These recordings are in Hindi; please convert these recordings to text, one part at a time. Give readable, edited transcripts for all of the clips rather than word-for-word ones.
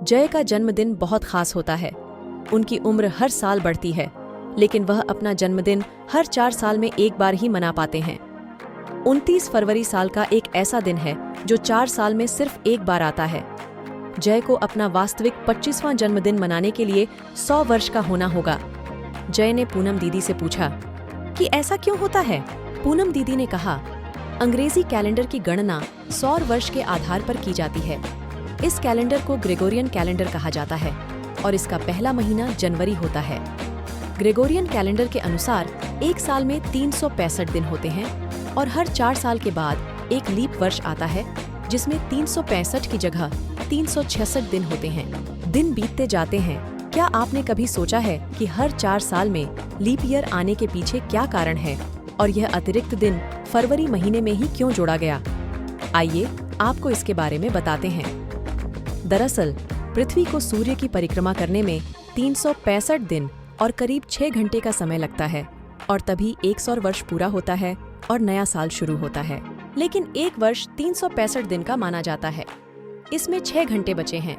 जय का जन्मदिन बहुत खास होता है। उनकी उम्र हर साल बढ़ती है, लेकिन वह अपना जन्मदिन हर 4 साल में एक बार ही मना पाते हैं। 29 फरवरी साल का एक ऐसा दिन है जो 4 साल में सिर्फ एक बार आता है। जय को अपना वास्तविक 25वां जन्मदिन मनाने के लिए 100 वर्ष का होना होगा। जय ने पूनम दीदी से पूछा कि ऐसा क्यों होता है? पूनम दीदी ने कहा, अंग्रेजी कैलेंडर की गणना सौर वर्ष के आधार पर की जाती है। इस कैलेंडर को ग्रेगोरियन कैलेंडर कहा जाता है और इसका पहला महीना जनवरी होता है। ग्रेगोरियन कैलेंडर के अनुसार एक साल में 365 दिन होते हैं और हर 4 साल के बाद एक लीप वर्ष आता है जिसमें 365 की जगह 366 दिन होते हैं। दिन बीतते जाते हैं। क्या आपने कभी सोचा है कि हर 4 साल में लीप ईयर आने के पीछे क्या कारण है और यह अतिरिक्त दिन फरवरी महीने में ही क्यों जोड़ा गया? आइए आपको इसके बारे में बताते हैं। दरअसल पृथ्वी को सूर्य की परिक्रमा करने में 365 दिन और करीब 6 घंटे का समय लगता है और तभी 100 वर्ष पूरा होता है और नया साल शुरू होता है। लेकिन एक वर्ष 365 दिन का माना जाता है। इसमें 6 घंटे बचे हैं।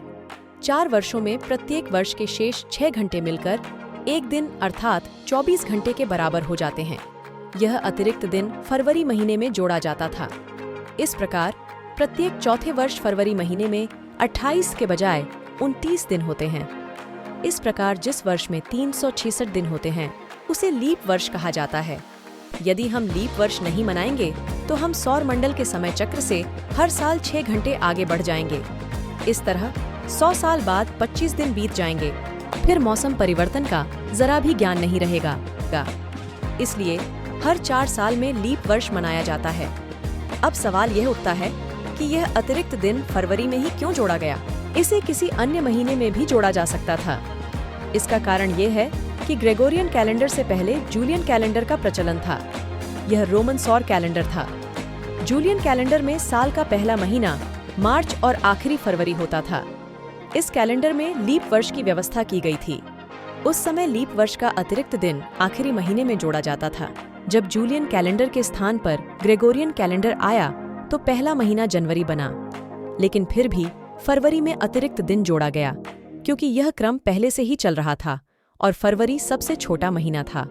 4 वर्षों में प्रत्येक वर्ष के शेष 6 घंटे मिलकर एक दिन अर्थात 24 घंटे के बराबर हो जाते हैं। यह अतिरिक्त दिन फरवरी महीने में जोड़ा जाता था। इस प्रकार प्रत्येक चौथे वर्ष फरवरी महीने में 28 के बजाय 29 दिन होते हैं। इस प्रकार जिस वर्ष में 366 दिन होते हैं उसे लीप वर्ष कहा जाता है। यदि हम लीप वर्ष नहीं मनाएंगे तो हम सौर मंडल के समय चक्र से हर साल 6 घंटे आगे बढ़ जाएंगे। इस तरह 100 साल बाद 25 दिन बीत जाएंगे। फिर मौसम परिवर्तन का जरा भी ज्ञान नहीं रहेगा। इसलिए हर 4 साल में लीप वर्ष मनाया जाता है। अब सवाल यह उठता है कि यह अतिरिक्त दिन फरवरी में ही क्यों जोड़ा गया? इसे किसी अन्य महीने में भी जोड़ा जा सकता था। इसका कारण ये है कि ग्रेगोरियन कैलेंडर से पहले जूलियन कैलेंडर का प्रचलन था। यह रोमन सौर कैलेंडर था। जूलियन कैलेंडर में साल का पहला महीना मार्च और आखिरी फरवरी होता था। इस कैलेंडर में लीप वर्ष की व्यवस्था की गई थी। उस समय लीप वर्ष का अतिरिक्त दिन आखिरी महीने में जोड़ा जाता था। जब जूलियन कैलेंडर के स्थान पर ग्रेगोरियन कैलेंडर आया तो पहला महीना जनवरी बना, लेकिन फिर भी फरवरी में अतिरिक्त दिन जोड़ा गया क्योंकि यह क्रम पहले से ही चल रहा था और फरवरी सबसे छोटा महीना था।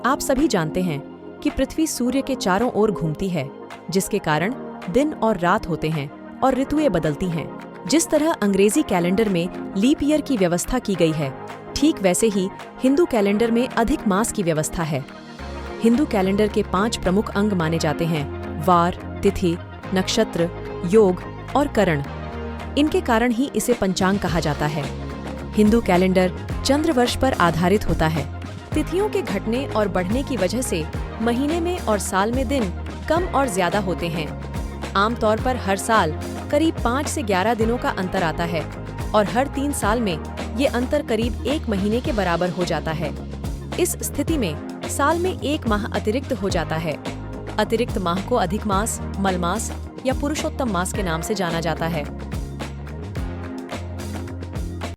आप सभी जानते हैं कि पृथ्वी सूर्य के चारों ओर घूमती है, जिसके कारण दिन और रात होते हैं और ऋतुएं बदलती हैं। जिस तरह अंग्रेजी कैलेंडर में लीप ईयर की व्यवस्था की गई है, ठीक वैसे ही हिंदू कैलेंडर में अधिक मास की व्यवस्था है। हिंदू कैलेंडर के 5 प्रमुख अंग माने जाते हैं: वार, तिथि, नक्षत्र, योग और करण। इनके कारण ही इसे पंचांग कहा जाता है। हिंदू कैलेंडर चंद्रवर्ष पर आधारित होता है। तिथियों के घटने और बढ़ने की वजह से महीने में और साल में दिन कम और ज्यादा होते हैं। आमतौर पर हर साल करीब 5 से 11 दिनों का अंतर आता है और हर 3 साल में ये अंतर करीब 1 महीने के बराबर हो जाता है। इस स्थिति में साल में 1 माह अतिरिक्त हो जाता है। अतिरिक्त माह को अधिक मास, मलमास या पुरुषोत्तम मास के नाम से जाना जाता है।